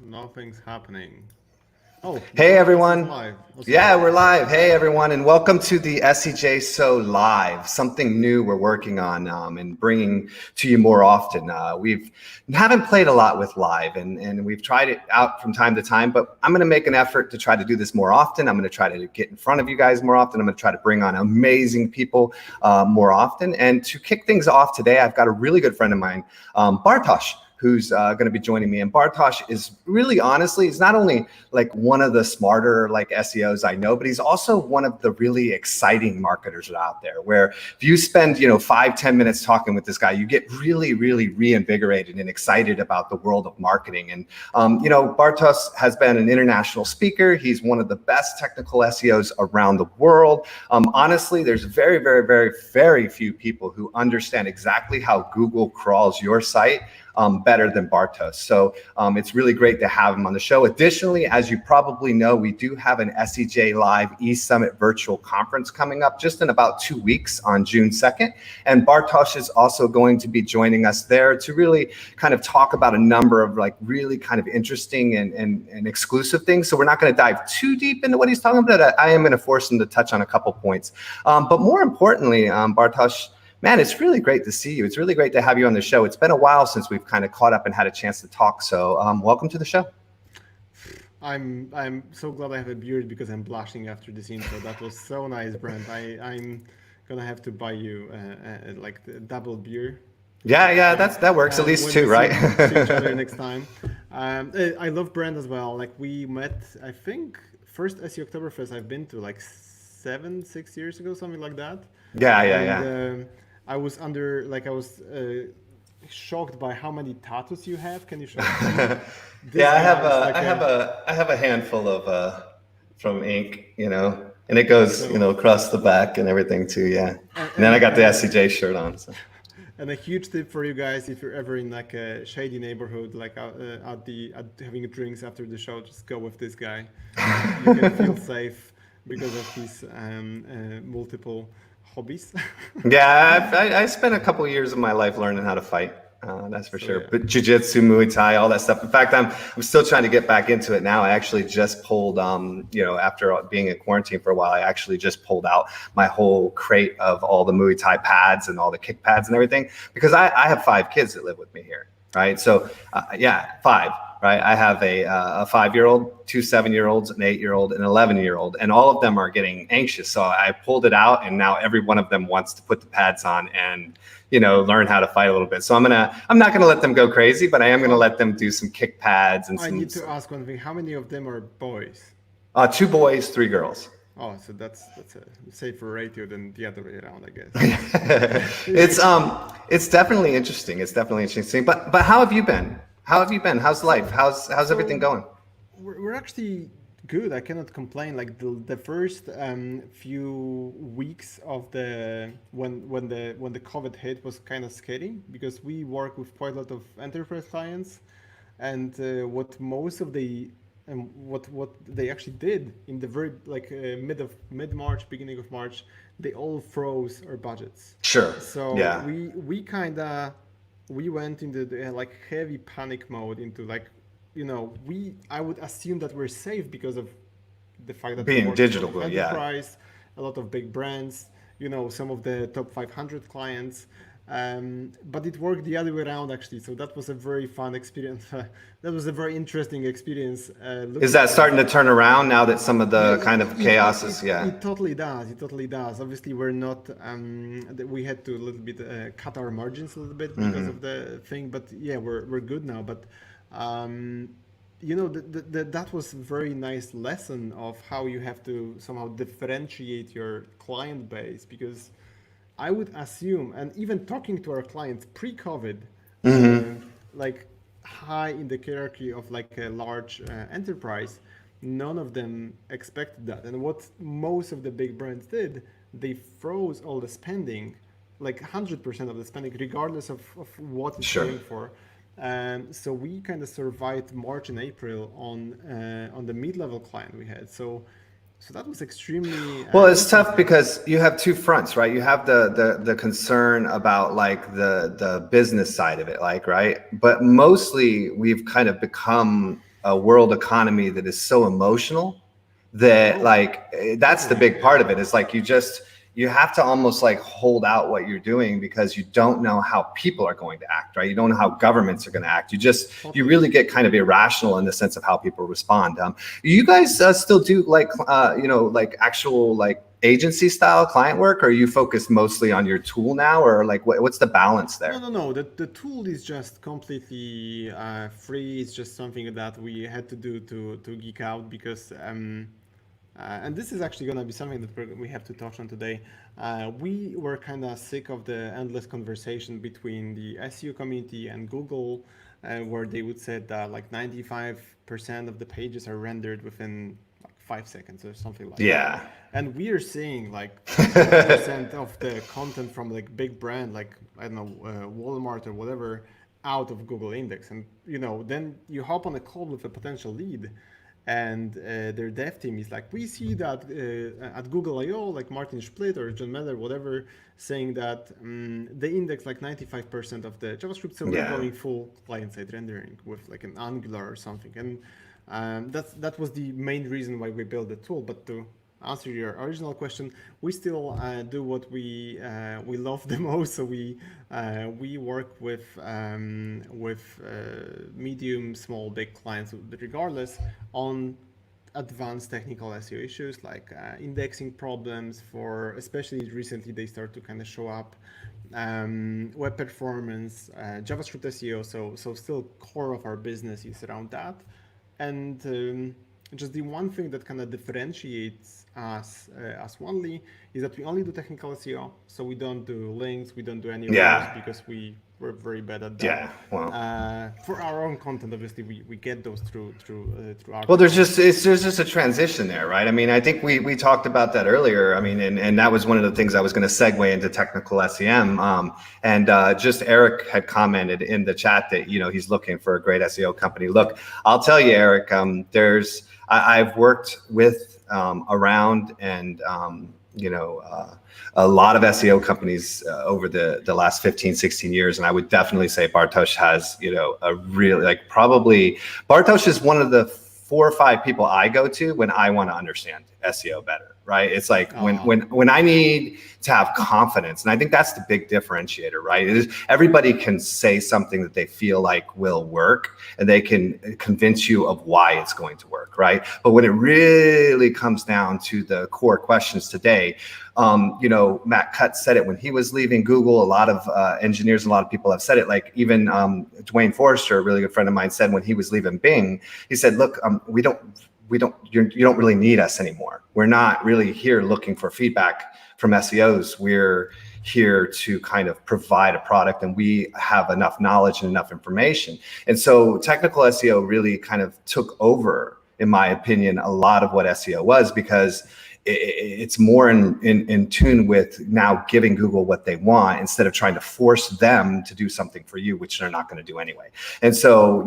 Nothing's happening. Oh, Hey this is everyone. live. Oh, sorry. Yeah, we're live. Hey everyone, and welcome to the SEJ So Live. Something new we're working on and bringing to you more often. We haven't played a lot with live, and we've tried it out from time to time. But I'm going to make an effort to try to do this more often. I'm going to try to get in front of you guys more often. I'm going to try to bring on amazing people more often. And to kick things off today, I've got a really good friend of mine, Bartosz, who's going to be joining me. And Bartosz is really, honestly, he's not only like one of the smarter like SEOs I know, but he's also one of the really exciting marketers out there, where if you spend, 5-10 minutes talking with this guy, you get really, really reinvigorated and excited about the world of marketing. And, Bartosz has been an international speaker. He's one of the best technical SEOs around the world. Honestly, there's very, very, very, very few people who understand exactly how Google crawls your site better than Bartosz. So it's really great to have him on the show. Additionally, as you probably know, we do have an SEJ Live eSummit virtual conference coming up just in about 2 weeks on June 2nd. And Bartosz is also going to be joining us there to really kind of talk about a number of like really kind of interesting and exclusive things. So we're not going to dive too deep into what he's talking about. I am going to force him to touch on a couple points. But more importantly, Bartosz, man, it's really great to see you. It's really great to have you on the show. It's been a while since we've kind of caught up and had a chance to talk. So welcome to the show. I'm so glad I have a beard because I'm blushing after this intro. That was so nice, Brent. I'm gonna have to buy you like the double beer. Yeah, that works. At least when two, we right? see each other next time. I love Brent as well. Like we met, I think, first SEO Oktoberfest I've been to like 6 years ago, something like that. Yeah. I was shocked by how many tattoos you have. Can you show me? This Yeah, guy is like I have a handful of from ink, and it goes, across the back and everything too. Yeah, and then I got the SCJ shirt on. So. And a huge tip for you guys, if you're ever in like a shady neighborhood, like at having drinks after the show, just go with this guy. You can feel safe because of his multiple hobbies. Yeah, I spent a couple years of my life learning how to fight. That's for sure. Yeah. But jiu-jitsu, Muay Thai, all that stuff. In fact, I'm still trying to get back into it now. I actually just pulled, after being in quarantine for a while, I actually just pulled out my whole crate of all the Muay Thai pads and all the kick pads and everything, because I have 5 kids that live with me here, right? So, 5. Right, I have a 5-year-old, 2 7-year-olds, an 8-year-old, an 11-year-old, and all of them are getting anxious. So I pulled it out, and now every one of them wants to put the pads on and learn how to fight a little bit. So I'm not gonna let them go crazy, but I am gonna let them do some kick pads and I some. need to ask one thing. How many of them are boys? 2 boys, 3 girls. Oh, so that's a safer ratio than the other way around, I guess. It's definitely interesting. It's definitely interesting. But how have you been? How have you been? How's life? How's everything going? We're actually good. I cannot complain. Like the first few weeks of when the COVID hit was kind of scary because we work with quite a lot of enterprise clients, and what they actually did in the very mid March, beginning of March, they all froze our budgets. Sure. So Yeah. we went into the like heavy panic mode into like I would assume that we're safe because of the fact that Being we work digital, with a lot of yeah. enterprise, a lot of big brands, some of the top 500 clients. But it worked the other way around actually. So that was a very fun experience. That was a very interesting experience. Is that starting to turn around now that some of the kind of chaos is? Yeah. It totally does. It totally does. Obviously, we're not. We had to a little bit cut our margins a little bit because of the thing. But yeah, we're good now. But that was a very nice lesson of how you have to somehow differentiate your client base, because I would assume, and even talking to our clients pre-COVID, like high in the hierarchy of like a large enterprise, none of them expected that. And what most of the big brands did, they froze all the spending, like 100% of the spending, regardless of what it's Sure. going for. So we kind of survived March and April on the mid-level client we had. So that was extremely Well, it's tough because you have 2 fronts, right? You have the concern about like the business side of it, like, right? But mostly we've kind of become a world economy that is so emotional that that's the big part of it. Is like you have to almost like hold out what you're doing because you don't know how people are going to act, right? You don't know how governments are going to act. You really get kind of irrational in the sense of how people respond. You guys still do like actual like agency style client work, or are you focused mostly on your tool now, or like what's the balance there? No. The tool is just completely free. It's just something that we had to do to geek out because and this is actually going to be something that we have to touch on today. We were kind of sick of the endless conversation between the SEO community and Google, where they would say that like 95% of the pages are rendered within like 5 seconds or something like that. And we are seeing like 50% of the content from like big brand, like I don't know, Walmart or whatever, out of Google Index. And then you hop on a call with a potential lead, and their dev team is like, we see that at Google I/O, like Martin Splitt or John Meller, whatever, saying that they index like 95% of the JavaScript, so we're going full client-side rendering with like an Angular or something. And that was the main reason why we built the tool. But to answer your original question, we still do what we love the most. So we work with medium, small, big clients, but regardless, on advanced technical SEO issues like indexing problems. For especially recently, they start to kind of show up. Web performance, JavaScript SEO. So still core of our business is around that, and just the one thing that kind of differentiates us as Onely is that we only do technical SEO. So we don't do links, we don't do any of those because we're very bad at that. For our own content, obviously, we get those through our. Well, there's just a transition there, right? I mean, I think we talked about that earlier. I mean, and that was one of the things I was going to segue into technical SEM. And just Eric had commented in the chat that he's looking for a great SEO company. Look, I'll tell you, Eric. I've worked with around and a lot of SEO companies over the last 15, 16 years. And I would definitely say Bartosz has, a really probably Bartosz is one of the 4 or 5 people I go to when I want to understand SEO better, right? It's like when I need to have confidence, and I think that's the big differentiator, right? It is everybody can say something that they feel like will work, and they can convince you of why it's going to work, right? But when it really comes down to the core questions today, Matt Cutts said it when he was leaving Google. A lot of engineers, a lot of people have said it. Like even Dwayne Forrester, a really good friend of mine, said when he was leaving Bing, he said, "Look, you don't really need us anymore. We're not really here looking for feedback from SEOs. We're here to kind of provide a product, and we have enough knowledge and enough information." And so technical SEO really kind of took over, in my opinion, a lot of what SEO was, because it's more in tune with now giving Google what they want instead of trying to force them to do something for you, which they're not going to do anyway. And so,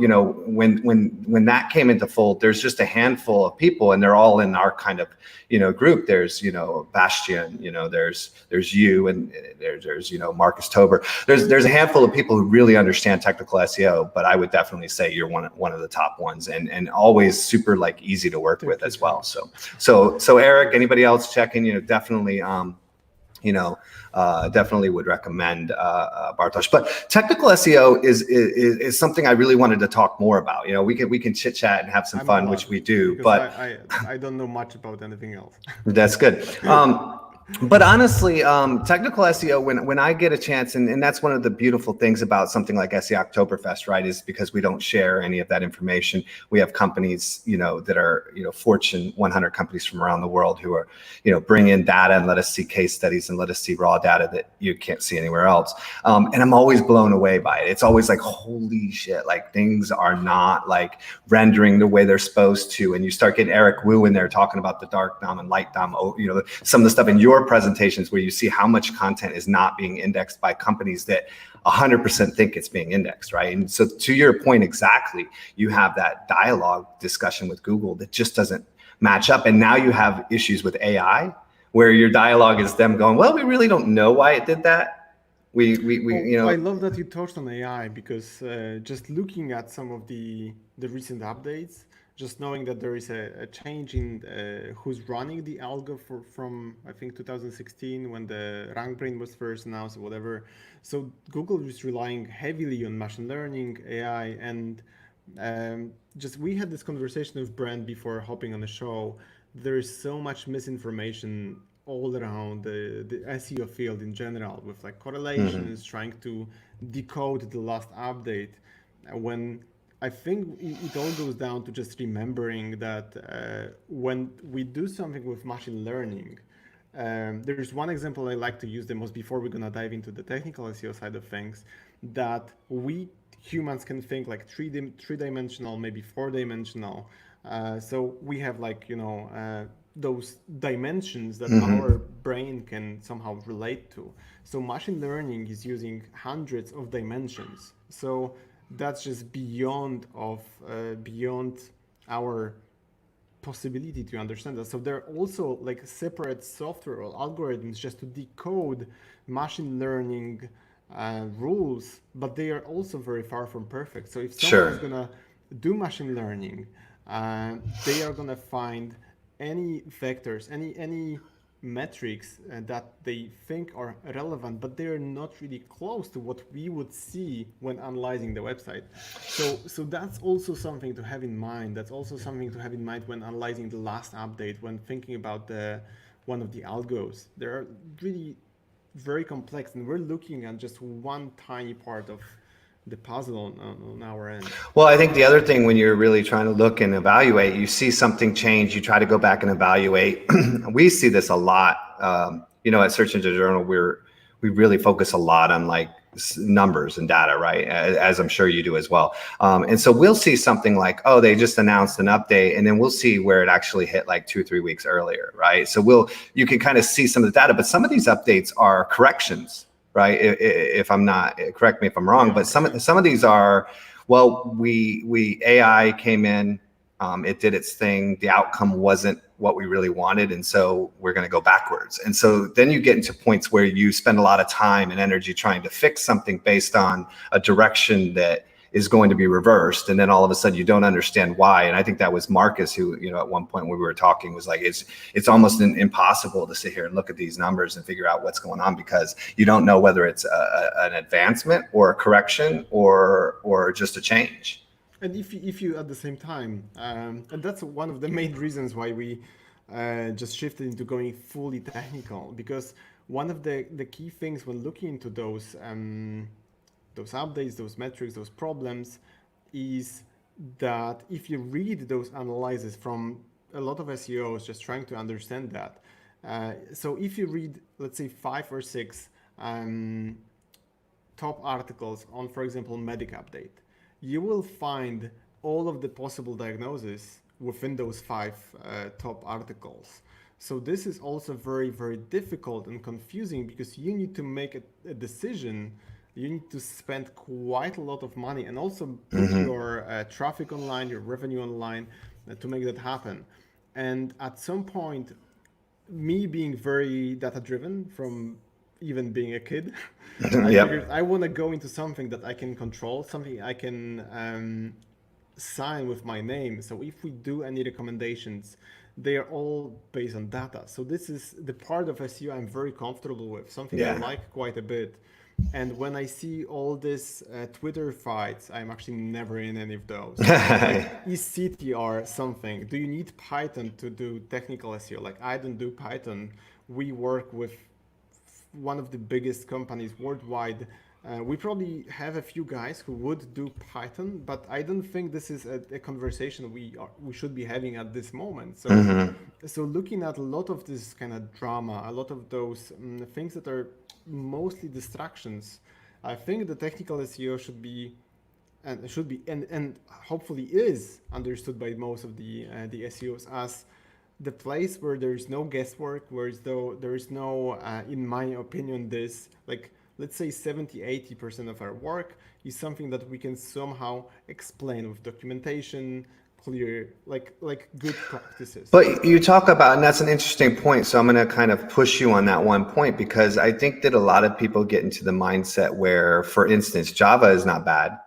when that came into fold, there's just a handful of people, and they're all in our kind of, group. There's, Bastian, there's you, and there's Marcus Tober. There's a handful of people who really understand technical SEO, but I would definitely say you're one of the top ones, and always super easy to work with as well. So Eric, anybody else checking, definitely, definitely would recommend Bartosz. But technical SEO is something I really wanted to talk more about. We can chit chat and have some fun, which we do. But I don't know much about anything else. That's good. But honestly, technical SEO, when I get a chance, and that's one of the beautiful things about something like SEO Oktoberfest, right, is because we don't share any of that information. We have companies, that are, Fortune 100 companies from around the world who are, bring in data and let us see case studies and let us see raw data that you can't see anywhere else. And I'm always blown away by it. It's always like, holy shit, things are not rendering the way they're supposed to. And you start getting Eric Wu in there talking about the dark DOM and light DOM, some of the stuff in your presentations where you see how much content is not being indexed by companies that 100% think it's being indexed, right? And so to your point exactly, you have that dialogue discussion with Google that just doesn't match up. And now you have issues with AI where your dialogue is them going, well, we really don't know why it did that. we Oh, you I know. love that you touched on AI because just looking at some of the recent updates, just knowing that there is a change in who's running the algo from I think 2016 when the RankBrain was first announced or whatever. So Google is relying heavily on machine learning, AI, and just we had this conversation with Brent before hopping on the show. There is so much misinformation all around the SEO field in general, with like Mhm. correlations, trying to decode the last update. When I think it all goes down to just remembering that when we do something with machine learning, there's one example I like to use the most before we're gonna dive into the technical SEO side of things, that we humans can think like three-dimensional, maybe four-dimensional. So we have like, those dimensions that our Mhm. brain can somehow relate to. So machine learning is using hundreds of dimensions. So that's just beyond our possibility to understand that. So there are also like separate software or algorithms just to decode machine learning rules, but they are also very far from perfect. So if someone is Sure. gonna do machine learning, they are gonna find any vectors, any metrics that they think are relevant, but they are not really close to what we would see when analyzing the website. So that's also something to have in mind. That's also something to have in mind when analyzing the last update, when thinking about the one of the algos. They are really very complex, and we're looking at just one tiny part of the puzzle on our end. Well, I think the other thing when you're really trying to look and evaluate, you see something change, you try to go back and evaluate. We see this a lot. At Search Engine Journal, we really focus a lot on like numbers and data, right? As I'm sure you do as well. And so we'll see something like, oh, they just announced an update, and then we'll see where it actually hit like 2 or 3 weeks earlier, right? So you can kind of see some of the data, but some of these updates are corrections, right? If I'm not, correct me if I'm They wrong, but are, yeah. some of these are, well, we AI came in, it did its thing. The outcome wasn't what we really wanted, and so we're going to go backwards. And so then you get into points where you spend a lot of time and energy trying to fix something based on a direction that is going to be reversed, and then all of a sudden you don't understand why. And I think that was Marcus who, at one point when we were talking, was like, it's almost impossible to sit here and look at these numbers and figure out what's going on, because you don't know whether it's an advancement or a correction or just a change. And if you at the same time, and that's one of the main reasons why we just shifted into going fully technical, because one of the key things when looking into those updates, those metrics, those problems, is that if you read those analyses from a lot of SEOs just trying to understand that, so if you read, let's say, 5 or 6 top articles on, for example, Medic Update, you will find all of the possible diagnoses within those 5 top articles. So this is also very, very difficult and confusing, because you need to make a decision. You need to spend quite a lot of money and also put Mm-hmm. your traffic online, your revenue online, to make that happen. And at some point, me being very data driven from even being a kid, I figured Yep. I want to go into something that I can control, something I can sign with my name. So if we do any recommendations, they are all based on data. So this is the part of SEO I'm very comfortable with, something I Yeah. like quite a bit. And when I see all these Twitter fights, I'm actually never in any of those. Like, is CTR something? Do you need Python to do technical SEO? Like, I don't do Python. We work with one of the biggest companies worldwide. We probably have a few guys who would do Python, but I don't think this is a conversation we should be having at this moment. So, Mm-hmm. looking at a lot of this kind of drama, a lot of those things that are mostly distractions, I think the technical SEO should be and hopefully is understood by most of the SEOs as the place where there is no guesswork, where though there is no, in my opinion, this like, let's say 70-80% of our work is something that we can somehow explain with documentation, clear, like good practices. But you talk about, and that's an interesting point. So I'm going to kind of push you on that one point, because I think that a lot of people get into the mindset where, for instance, Java is not bad,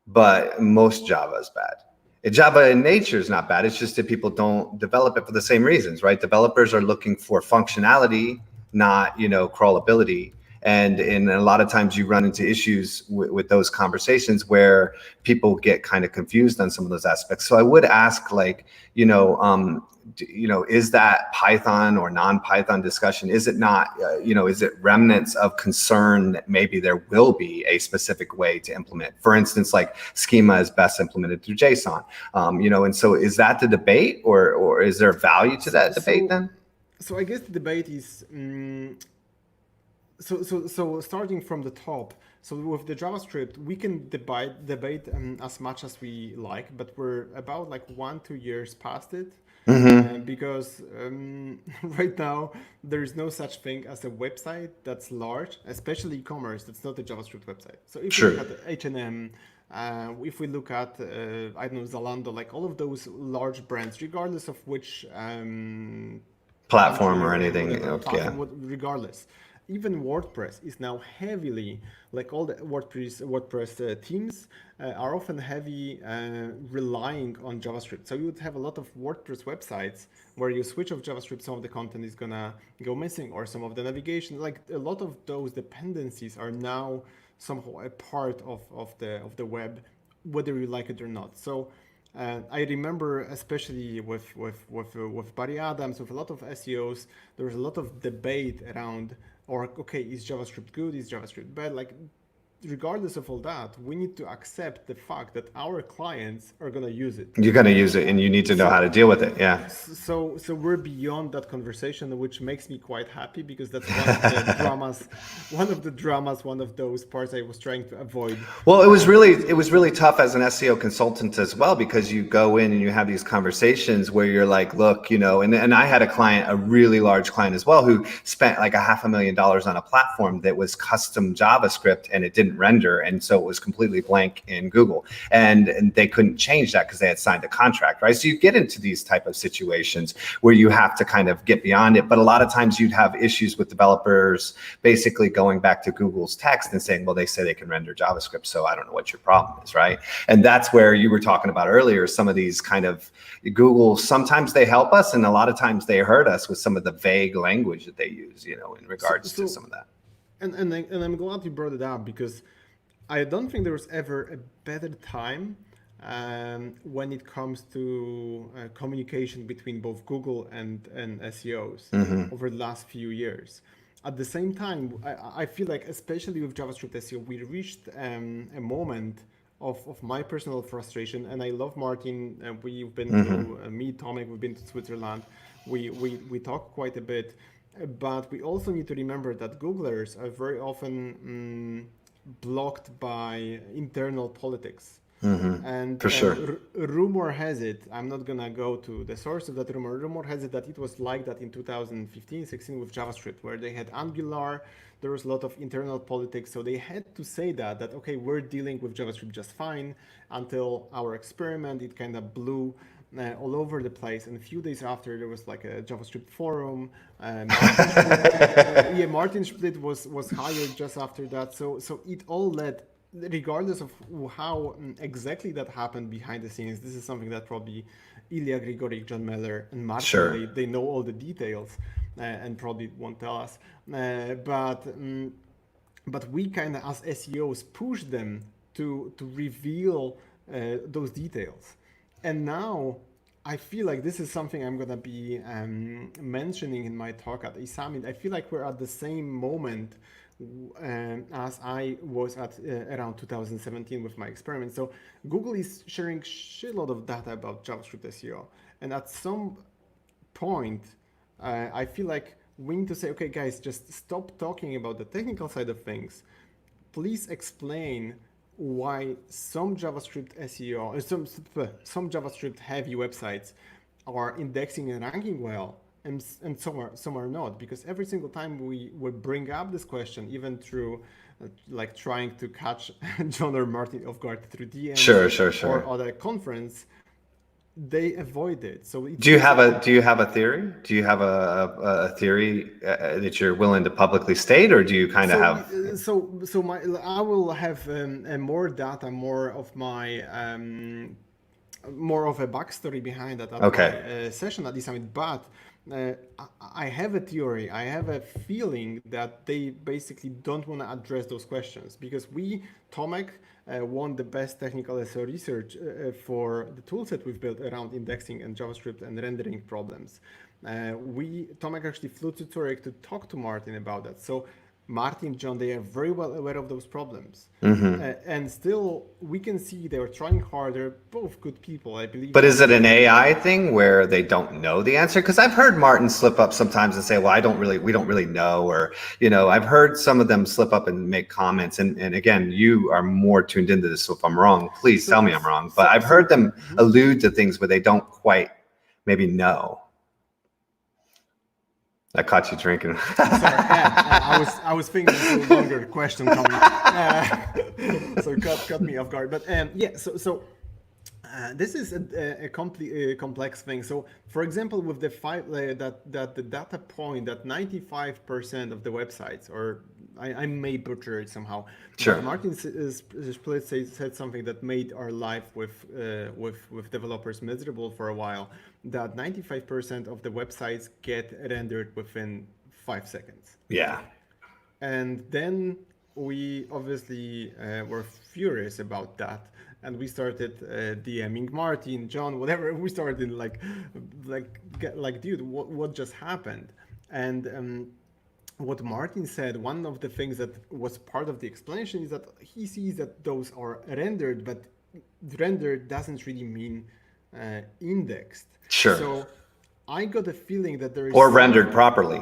but most Java is bad. Java in nature is not bad. It's just that people don't develop it for the same reasons, right? Developers are looking for functionality, not, crawlability. And a lot of times you run into issues with those conversations where people get kind of confused on some of those aspects. So I would ask, like, is that Python or non-Python discussion? Is it not, is it remnants of concern that maybe there will be a specific way to implement? For instance, like schema is best implemented through JSON, and so is that the debate, or is there value to that debate then? So I guess the debate is, so starting from the top. So with the JavaScript, we can debate as much as we like, but we're about like 1-2 years past it. Because right now there is no such thing as a website that's large, especially e-commerce, that's not a JavaScript website. So if we look at H&M, if we look at I don't know, Zalando, like all of those large brands, regardless of which platform or anything, regardless. Even WordPress is now heavily, like all the WordPress teams are often heavy relying on JavaScript. So you would have a lot of WordPress websites where you switch off JavaScript, some of the content is gonna go missing, or some of the navigation. Like a lot of those dependencies are now somehow a part of the web, whether you like it or not. So I remember, especially with Barry Adams, with a lot of SEOs, there was a lot of debate around, is JavaScript good? Is JavaScript bad? Like, regardless of all that, we need to accept the fact that our clients are going to use it. You're going to use it, and you need to know how to deal with it. Yeah. So we're beyond that conversation, which makes me quite happy, because that's one of the dramas, one of those parts I was trying to avoid. Well, it was really tough as an SEO consultant as well, because you go in and you have these conversations where you're like, look, and I had a really large client as well, who spent like $500,000 on a platform that was custom JavaScript, and it didn't render, and so it was completely blank in Google, and they couldn't change that because they had signed a contract, right? So you get into these type of situations where you have to kind of get beyond it. But a lot of times you'd have issues with developers basically going back to Google's text and saying, well, they say they can render JavaScript, so I don't know what your problem is, right? And that's where you were talking about earlier, some of these kind of Google, sometimes they help us, and a lot of times they hurt us with some of the vague language that they use, in regards to some of that. And I'm glad you brought it up, because I don't think there was ever a better time when it comes to communication between both Google and SEOs over the last few years. At the same time, I feel like, especially with JavaScript SEO, we reached a moment of my personal frustration. And I love Martin. We've been to me, Tomek, we've been to Switzerland. We talk quite a bit. But we also need to remember that Googlers are very often blocked by internal politics. And for sure. Rumor has it, I'm not gonna go to the source of that rumor has it that it was like that in 2015-16 with JavaScript, where they had Angular, there was a lot of internal politics, so they had to say that okay, we're dealing with JavaScript just fine, until our experiment, it kind of blew all over the place. And a few days after, there was like a JavaScript forum. Martin Schmidt was hired just after that. So it all led, regardless of how exactly that happened behind the scenes. This is something that probably Ilya Grigorik, John Meller, and Martin, they know all the details and probably won't tell us. But we kind of, as SEOs, push them to reveal those details. And now I feel like this is something I'm going to be mentioning in my talk at eSummit. I feel like we're at the same moment as I was at around 2017 with my experiment. So Google is sharing shitload of data about JavaScript SEO. And at some point, I feel like we need to say, okay, guys, just stop talking about the technical side of things. Please explain why some JavaScript SEO, some JavaScript heavy websites are indexing and ranking well, and some are not. Because every single time we bring up this question, even through like trying to catch John or Martin off guard through DMs sure. or other conference, they avoid it. So it's Do you have a theory? Do you have a theory that you're willing to publicly state, or do you kind of so have? I will have more data, more of a backstory behind that at Okay. my session at the summit. But I have a theory. I have a feeling that they basically don't want to address those questions because Tomek, won the best technical SEO research for the toolset we've built around indexing and JavaScript and rendering problems. Tomek actually flew to Zurich to talk to Martin about that. So Martin, John, they are very well aware of those problems. And still, we can see they're trying harder, both good people, I believe. But is it an AI thing where they don't know the answer? Because I've heard Martin slip up sometimes and say, well, we don't really know. Or, I've heard some of them slip up and make comments. And again, you are more tuned into this. So if I'm wrong, please tell me I'm wrong. But I've heard them allude to things where they don't quite maybe know. I caught you drinking. Sorry, I was thinking of a longer question coming, so cut me off guard. But this is a complex thing. So, for example, with the the data point that 95% of the websites, or I may butcher it somehow. Sure. Martin Split said something that made our life with developers miserable for a while. That 95% of the websites get rendered within 5 seconds. Yeah. And then we obviously were furious about that, and we started DMing Martin, John, whatever. We started like, dude, what just happened? And what Martin said, one of the things that was part of the explanation is that he sees that those are rendered, but rendered doesn't really mean indexed. Sure. So I got a feeling that there is or rendered properly.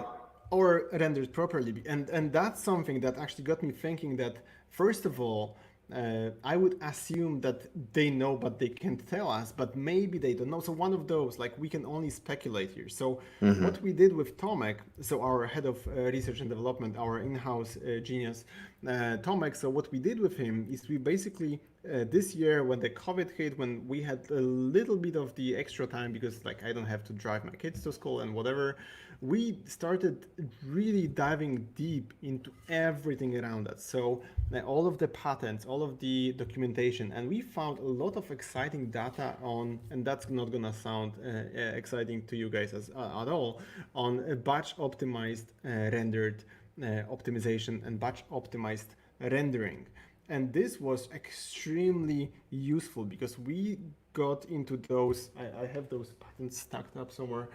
Or rendered properly, and that's something that actually got me thinking that first of all, I would assume that they know, but they can't tell us, but maybe they don't know. So one of those, like, we can only speculate here. So what we did with Tomek, so our head of research and development, our in-house genius, Tomek, so what we did with him is we basically, this year when the COVID hit, when we had a little bit of the extra time because like I don't have to drive my kids to school and whatever, we started really diving deep into everything around us. So all of the patents, all of the documentation, and we found a lot of exciting data on, and that's not gonna sound exciting to you guys at all, on batch optimized rendered optimization and batch optimized rendering. And this was extremely useful because we got into those, I have those patents stacked up somewhere,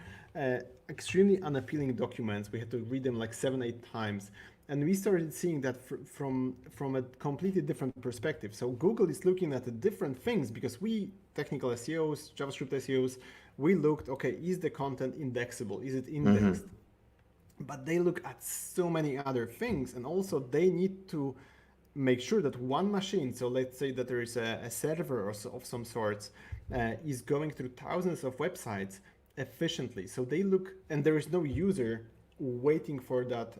extremely unappealing documents. We had to read them like 7-8 times. And we started seeing that from a completely different perspective. So Google is looking at the different things because we, technical SEOs, JavaScript SEOs, we looked, okay, is the content indexable? Is it indexed? But they look at so many other things, and also they need to make sure that one machine, so let's say that there is a server of some sorts, is going through thousands of websites efficiently. So they look, and there is no user waiting for that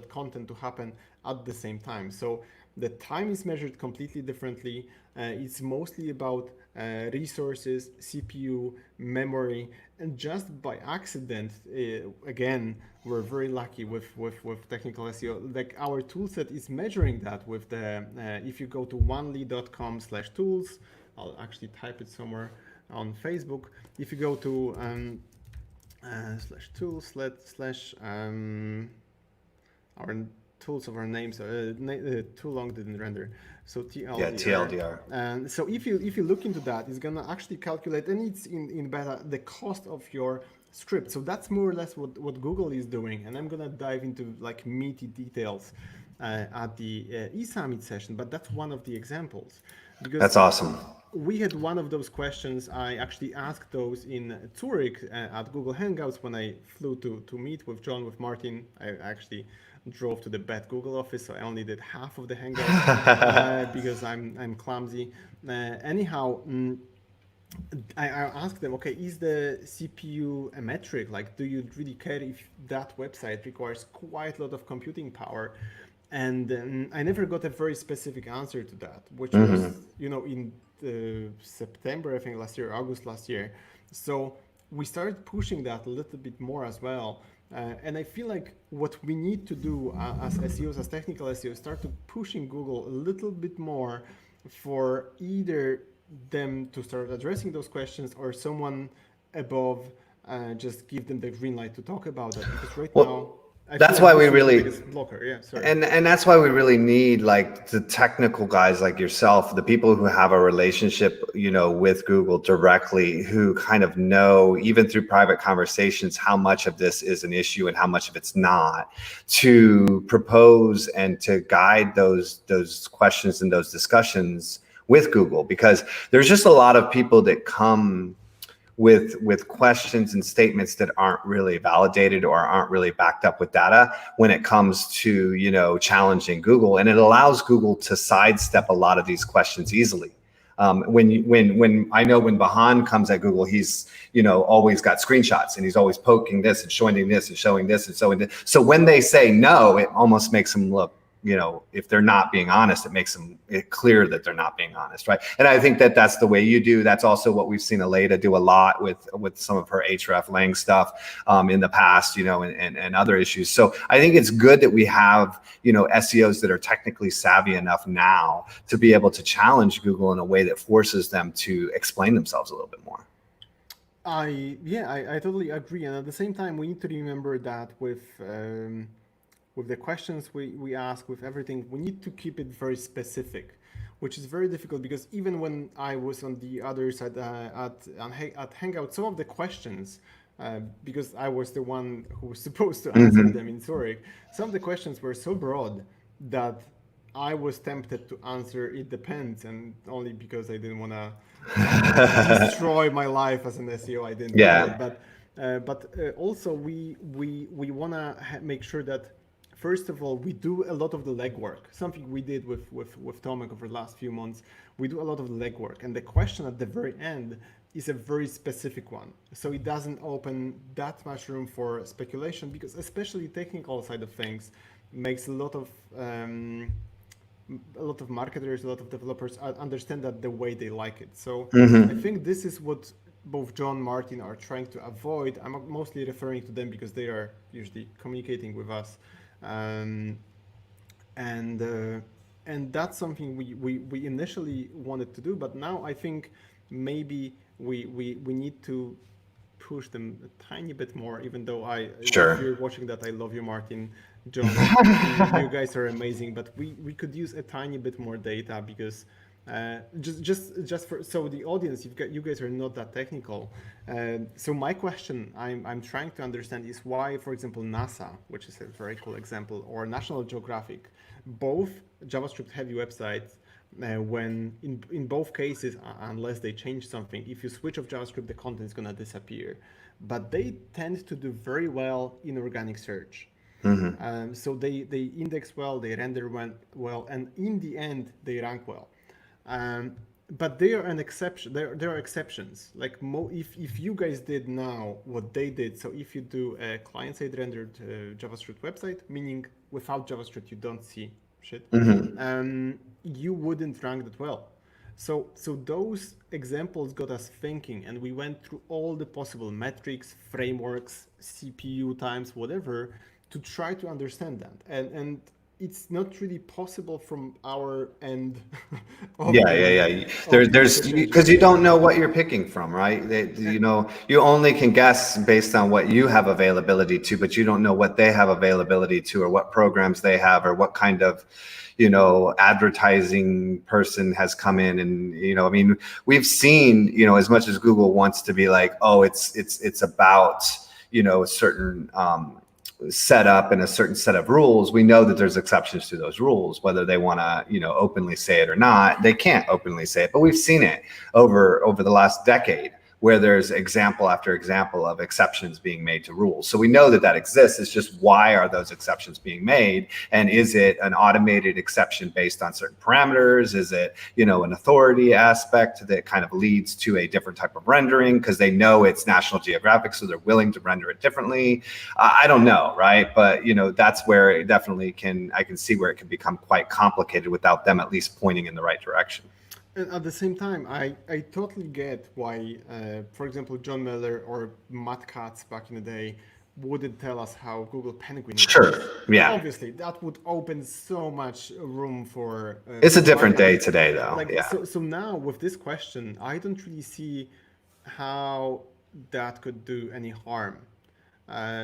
content to happen at the same time. So the time is measured completely differently. It's mostly about resources, CPU, memory, and just by accident, again, we're very lucky with technical SEO. Like our toolset is measuring that with the, if you go to onely.com/tools, I'll actually type it somewhere on Facebook. If you go to /tools our tools of our names, too long didn't render. So TLDR. Yeah, TLDR. And so if you look into that, it's gonna actually calculate, and it's in beta, the cost of your script. So that's more or less what Google is doing. And I'm gonna dive into like meaty details at the eSummit session, but that's one of the examples. Because that's awesome. We had one of those questions. I actually asked those in Zurich at Google Hangouts when I flew to meet with John, with Martin. I actually drove to the bad Google office, so I only did half of the Hangouts because I'm clumsy. Anyhow, I asked them, okay, is the CPU a metric? Like, do you really care if that website requires quite a lot of computing power? And I never got a very specific answer to that, which was, Hmm. in September, I think last year, August last year. So we started pushing that a little bit more as well. And I feel like what we need to do as SEOs, as technical SEOs, start to pushing Google a little bit more for either them to start addressing those questions or someone above just give them the green light to talk about that. Because right now, Well, I feel that's like why we this is the really biggest blocker. Yeah, sorry. and that's why we really need like the technical guys like yourself, the people who have a relationship, with Google directly, who kind of know, even through private conversations, how much of this is an issue and how much of it's not, to propose and to guide those questions and those discussions with Google, because there's just a lot of people that come with questions and statements that aren't really validated or aren't really backed up with data when it comes to challenging Google, and it allows Google to sidestep a lot of these questions easily. When I know when Bahan comes at Google, he's always got screenshots and he's always poking this and showing this and showing this and showing this. So when they say no, it almost makes them look, if they're not being honest, it makes it clear that they're not being honest, right? And I think that that's the way you do. That's also what we've seen Aleda do a lot with some of her href lang stuff in the past, and other issues. So I think it's good that we have SEOs that are technically savvy enough now to be able to challenge Google in a way that forces them to explain themselves a little bit more. I totally agree, and at the same time, we need to remember that with the questions we ask, with everything, we need to keep it very specific, which is very difficult because even when I was on the other side at Hangout, some of the questions, because I was the one who was supposed to answer them in Zurich, some of the questions were so broad that I was tempted to answer it depends, and only because I didn't want to destroy my life as an SEO, I didn't do Yeah. it. But also we want to make sure that first of all, we do a lot of the legwork. Something we did with Tomek over the last few months. We do a lot of the legwork, and the question at the very end is a very specific one. So it doesn't open that much room for speculation, because especially technical side of things makes a lot of marketers, a lot of developers understand that the way they like it. So I think this is what both John and Martin are trying to avoid. I'm mostly referring to them because they are usually communicating with us. And that's something we initially wanted to do, but now I think maybe we need to push them a tiny bit more, even though Sure. if you're watching that, I love you, Martin, John, you guys are amazing, but we could use a tiny bit more data, because just for, so the audience, you guys are not that technical. So my question I'm trying to understand is why, for example, NASA, which is a very cool example, or National Geographic, both JavaScript heavy websites, when in both cases, unless they change something, if you switch off JavaScript, the content is going to disappear. But they tend to do very well in organic search. So they index well, they render well, and in the end, they rank well. But they are an exception. There are exceptions. Like if you guys did now what they did, so if you do a client-side rendered JavaScript website, meaning without JavaScript you don't see shit, you wouldn't rank that well. So those examples got us thinking, and we went through all the possible metrics, frameworks, CPU times, whatever, to try to understand that. And it's not really possible from our end. Yeah. There's because you don't know what you're picking from, right? You only can guess based on what you have availability to, but you don't know what they have availability to, or what programs they have, or what kind of advertising person has come in. And I mean, we've seen as much as Google wants to be like, oh, it's about a certain set up and a certain set of rules, we know that there's exceptions to those rules, whether they want to openly say it or not. They can't openly say it, but we've seen it over the last decade where there's example after example of exceptions being made to rules. So we know that that exists. It's just, why are those exceptions being made? And is it an automated exception based on certain parameters? Is it, an authority aspect that kind of leads to a different type of rendering because they know it's National Geographic, so they're willing to render it differently? I don't know, right? But, that's where it definitely I can see where it can become quite complicated without them at least pointing in the right direction. And at the same time, I totally get why, for example, John Miller or Matt Katz back in the day wouldn't tell us how Google Penguin works. Sure, yeah. Obviously, that would open so much room for... it's a different day today, though. Yeah. So now, with this question, I don't really see how that could do any harm.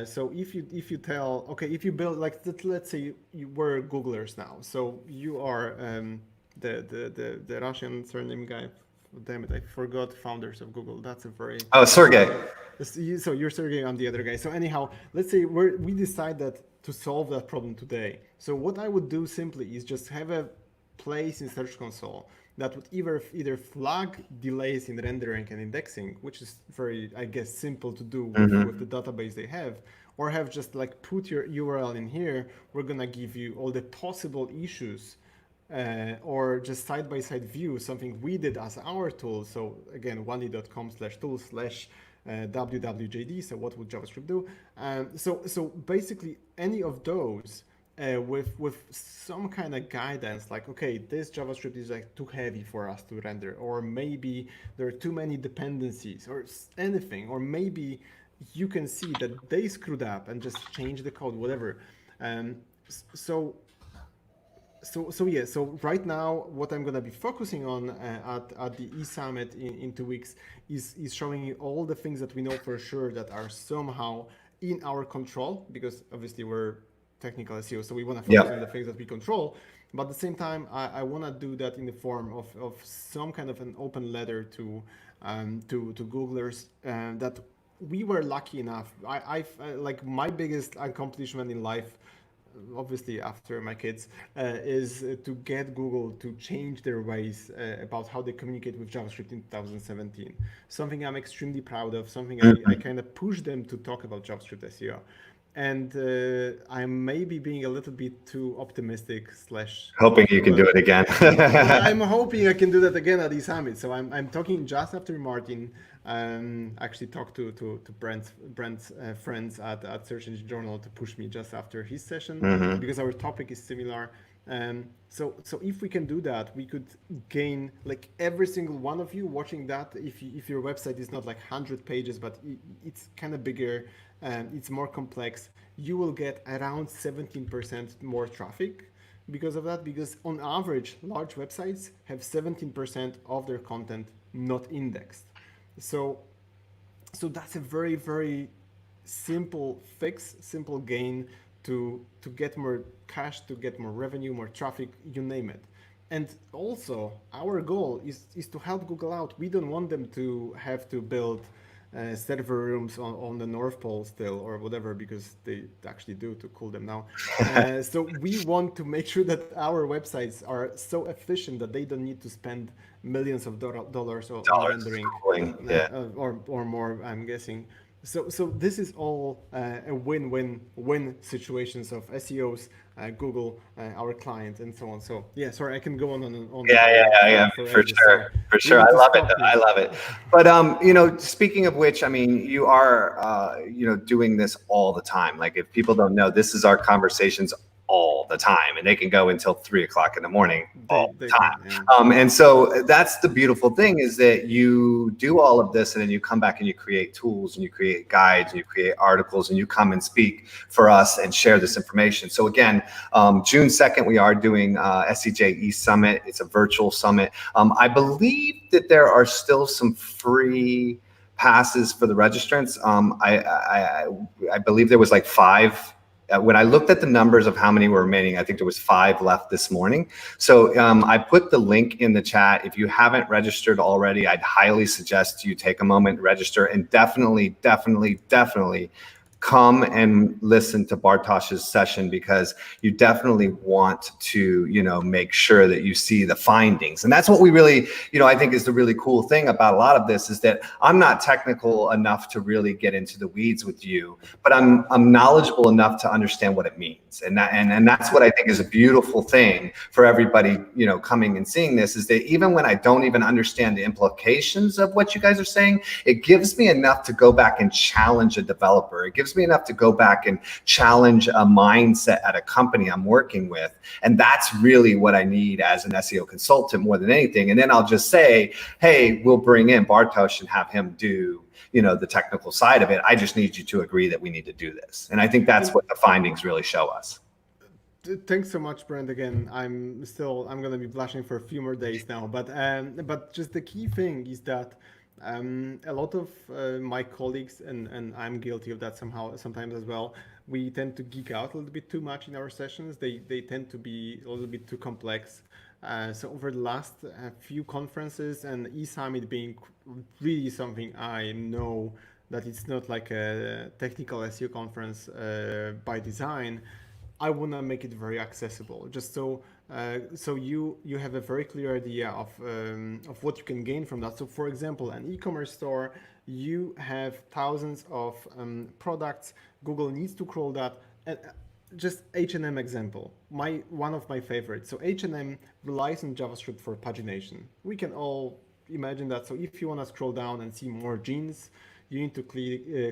So if you tell, okay, if you build, like, let's say we're Googlers now, so you are... the Russian surname guy, damn it, I forgot, founders of Google. That's a very... Oh, Sergey. So you're Sergey, I'm the other guy. So anyhow, let's say we decide that to solve that problem today. So what I would do simply is just have a place in Search Console that would either flag delays in rendering and indexing, which is very, I guess, simple to do with the database they have, or have just like put your URL in here. We're gonna give you all the possible issues, or just side-by-side view, something we did as our tool. So again, onely.com/tool/wwjd. So what would JavaScript do? So basically any of those with some kind of guidance, like, okay, this JavaScript is like too heavy for us to render, or maybe there are too many dependencies, or anything, or maybe you can see that they screwed up and just change the code, whatever. So right now, what I'm going to be focusing on at the eSummit in 2 weeks is showing you all the things that we know for sure that are somehow in our control, because obviously we're technical SEO, so we want to focus on the things that we control. But at the same time, I want to do that in the form of some kind of an open letter to Googlers that we were lucky enough. I like, my biggest accomplishment in life, obviously after my kids, is to get Google to change their ways about how they communicate with JavaScript in 2017. Something I'm extremely proud of, something I kind of pushed them to talk about JavaScript SEO. And I'm maybe being a little bit too optimistic / hoping you can do it again. I'm hoping I can do that again at eSummit. So I'm talking just after Martin. Actually talked to Brent's friends at Search Engine Journal to push me just after his session, because our topic is similar. So if we can do that, we could gain, like, every single one of you watching that. If your website is not like 100 pages, but it's kind of bigger, it's more complex, you will get around 17% more traffic because of that. Because on average, large websites have 17% of their content not indexed. So that's a very, very simple fix, simple gain to get more cash, to get more revenue, more traffic, you name it. And also, our goal is to help Google out. We don't want them to have to build server rooms on the North Pole still, or whatever, because they actually do, to cool them now. So we want to make sure that our websites are so efficient that they don't need to spend millions of dollars on rendering, or more, I'm guessing. So this is all a win-win-win situations of SEOs, Google, our client, and so on. So yeah, sorry, I can go on. Yeah, for sure. I love it. But speaking of which, I mean, you are doing this all the time. Like, if people don't know, this is our conversations all the time, and they can go until 3 o'clock in the morning all the time. And so that's the beautiful thing, is that you do all of this, and then you come back and you create tools, and you create guides, and you create articles, and you come and speak for us and share this information. So again, June 2nd, we are doing SEJ eSummit. It's a virtual summit. I believe that there are still some free passes for the registrants. I believe there was like 5. When I looked at the numbers of how many were remaining, I think there was 5 left this morning. So I put the link in the chat. If you haven't registered already, I'd highly suggest you take a moment, register, and definitely come and listen to Bartosz's session, because you definitely want to, make sure that you see the findings. And that's what we really, I think is the really cool thing about a lot of this, is that I'm not technical enough to really get into the weeds with you, but I'm knowledgeable enough to understand what it means. And that's what I think is a beautiful thing for everybody, coming and seeing this, is that even when I don't even understand the implications of what you guys are saying, it gives me enough to go back and challenge a developer. It gives me enough to go back and challenge a mindset at a company I'm working with. And that's really what I need as an SEO consultant more than anything. And then I'll just say, hey, we'll bring in Bartosz and have him do the technical side of it. I just need you to agree that we need to do this. And I think that's what the findings really show us. Thanks so much, Brent. Again, I'm going to be blushing for a few more days now, but just the key thing is that a lot of my colleagues, and I'm guilty of that sometimes as well, we tend to geek out a little bit too much in our sessions. They tend to be a little bit too complex. So over the last few conferences, and eSummit being really something I know that it's not like a technical SEO conference by design, I want to make it very accessible, just so you have a very clear idea of what you can gain from that. So for example, an e-commerce store, you have thousands of products. Google needs to crawl that. And just H&M example, one of my favorites. So H&M relies on JavaScript for pagination. We can all imagine that. So if you want to scroll down and see more jeans, you need to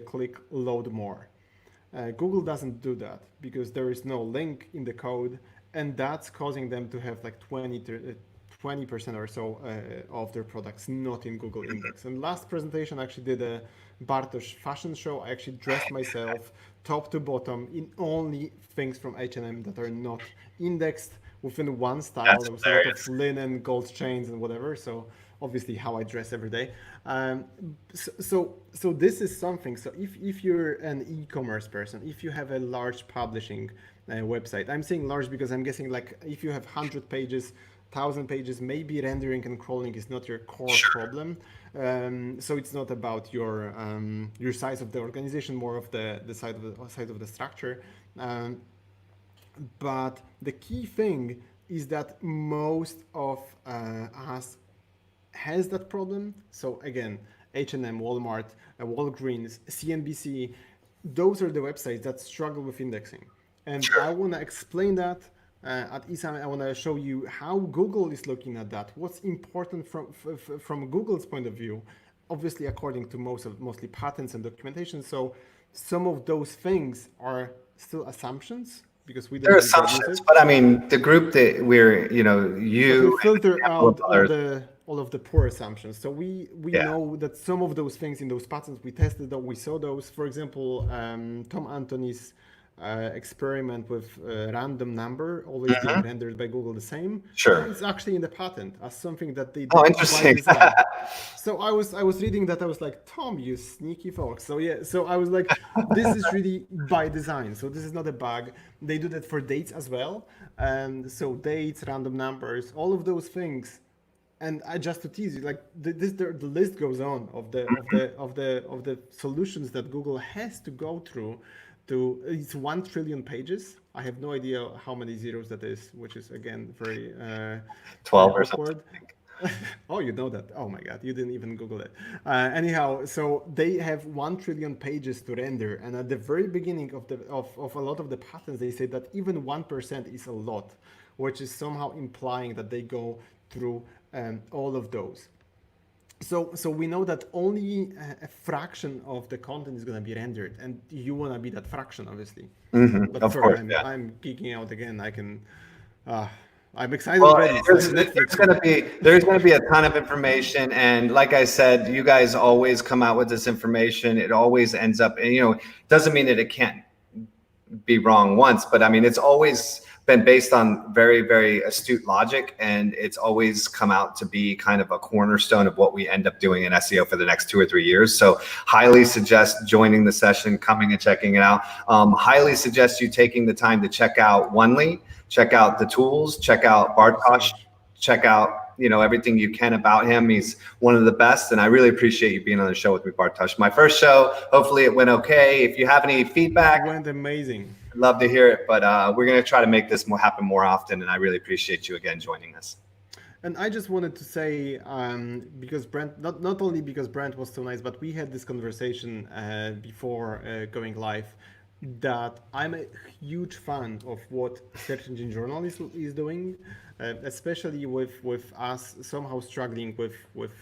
click load more. Google doesn't do that because there is no link in the code, and that's causing them to have like 20% or so of their products not in Google Index. And last presentation, I actually did a Bartosz fashion show. I actually dressed myself top to bottom in only things from H&M that are not indexed within one style. There was a lot of linen, gold chains, and whatever. So obviously how I dress every day. So this is something. So if you're an e-commerce person, if you have a large publishing website, I'm saying large because I'm guessing like if you have 100 pages, 1,000 pages, maybe rendering and crawling is not your core problem. So it's not about your size of the organization, more of the side of the structure. But the key thing is that most of us has that problem. So again, H&M, Walmart, Walgreens, CNBC, those are the websites that struggle with indexing. And I want to explain that at eSummit. I want to show you how Google is looking at that. What's important from Google's point of view, obviously according to mostly patents and documentation. So some of those things are still assumptions because we don't. They're assumptions, but I mean the group that we're, you filter out all of the poor assumptions. So we know that some of those things in those patents we tested, that we saw those. For example, Tom Anthony's experiment with random number always being rendered by Google the same. Sure. It's actually in the patent as something that they did. Oh, interesting. So I was reading that. I was like, Tom, you sneaky fox. So yeah. So I was like, this is really by design. So this is not a bug. They do that for dates as well. And so dates, random numbers, all of those things. And I just to tease you, like the list goes on of the solutions that Google has to go through. It's 1 trillion pages. I have no idea how many zeros that is, which is again very 12 or something. Oh, you know that. Oh my God, you didn't even Google it. Anyhow, so they have 1 trillion pages to render, and at the very beginning of a lot of the patents, they say that even 1% is a lot, which is somehow implying that they go through all of those. So we know that only a fraction of the content is going to be rendered, and you want to be that fraction, obviously. But of sorry, course, I'm geeking out again. I'm excited well, already. There's going to be a ton of information, and like I said, you guys always come out with this information. It always ends up, and doesn't mean that it can't be wrong once, but I mean it's always been based on very, very astute logic, and it's always come out to be kind of a cornerstone of what we end up doing in SEO for the next 2 or 3 years. So highly suggest joining the session, coming and checking it out. Highly suggest you taking the time to check out Onely, check out the tools, check out Bartosz, check out everything you can about him. He's one of the best, and I really appreciate you being on the show with me, Bartosz. My first show, hopefully it went okay. If you have any feedback, It went amazing. I'd love to hear it, but we're going to try to make this happen more often, and I really appreciate you again joining us. And I just wanted to say, because Brent, not only because Brent was so nice, but we had this conversation before going live, that I'm a huge fan of what search engine journalism is doing, especially with us somehow struggling with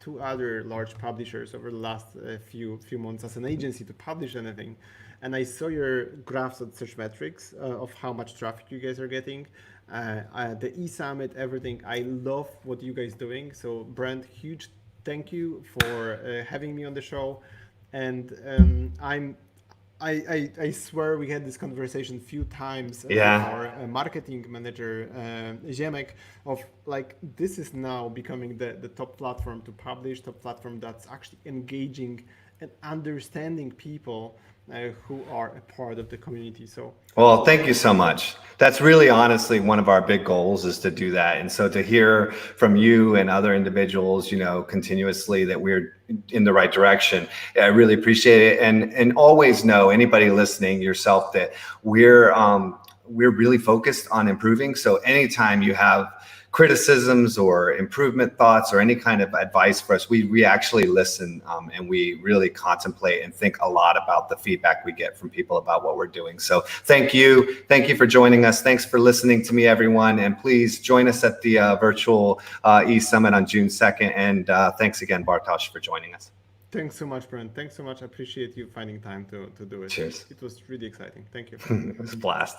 two other large publishers over the last few months as an agency to publish anything. And I saw your graphs at Searchmetrics of how much traffic you guys are getting. The eSummit, everything. I love what you guys doing. So Brent, huge thank you for having me on the show. And I swear we had this conversation a few times with our marketing manager, Ziemek, of like, this is now becoming the top platform to publish, top platform that's actually engaging and understanding people who are a part of the community. So, well, thank you so much. That's really honestly one of our big goals, is to do that. And so to hear from you and other individuals, continuously that we're in the right direction, I really appreciate it. And always know, anybody listening, yourself, that we're really focused on improving. So anytime you have criticisms or improvement thoughts or any kind of advice for us, we actually listen, and we really contemplate and think a lot about the feedback we get from people about what we're doing. So thank you for joining us. Thanks for listening to me, everyone, and please join us at the virtual eSummit on June 2nd. And thanks again, Bartosz, for joining us. Thanks so much, Brent. Thanks so much. I appreciate you finding time to do it. Cheers. It was really exciting. Thank you. It was a blast.